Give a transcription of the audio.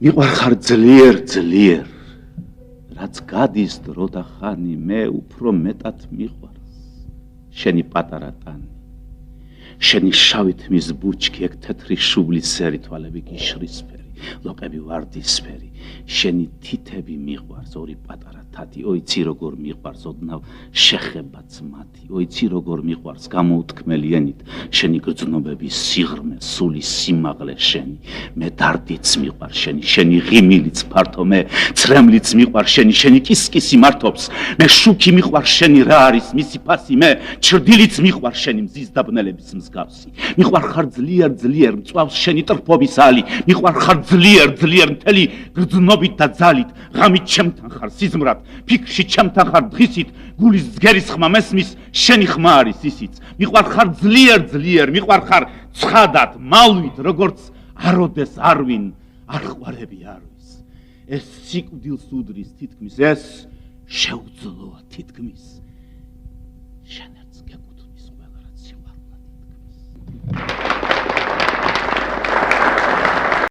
მიყვარხარ ძლიერ რაც გადის დრო და ხანი მე უფრო მეტად მიყვარს შენი პატარა ტანი შენი შავი თმის ბუჩქი ეგ თეთრი შუბლის სერი თვალები გიშრისფერი ლოყები ვარდისფერი შენი თითები მიყვარს ორი პატარა თათი ოიცი როგორ მიყვარს ოდნავ შეხებაც მათი ოიცი როგორ მიყვარს გამოუთქმელიანით შენი გრძნობების სიღრმე სული სიმაღლე შენი მე დარდიც მიყვარს შენი ღიმილიც ფართო მე ცრემლიც მიყვარს შენი კისკისი მართობს მე შუქი მიყვარს შენი რა არის მისი ფასი მე ჩრდილიც მიყვარს შენი მზის დაბნელების მსგავსი მიყვარხარ ძლიერ მწვავს შენი ტრფობის ალი მიყვარხარ ძლიერ მთელი გრძნობით და ძალით ღამით ჩემთან ხარ სიზმრად ფიქრში ჩემთან ხარ დღისით გულის ზგერის ხმა მესმის შენი ხმა არის ისიც მიყვარხარ ძლიერ მიყვარხარ ცხადად მალვით როგორც აროდეს არვინ არ ყვარები არის ეს სიკვდილს უდრის თითქმის ეს შეუძლოა თითქმის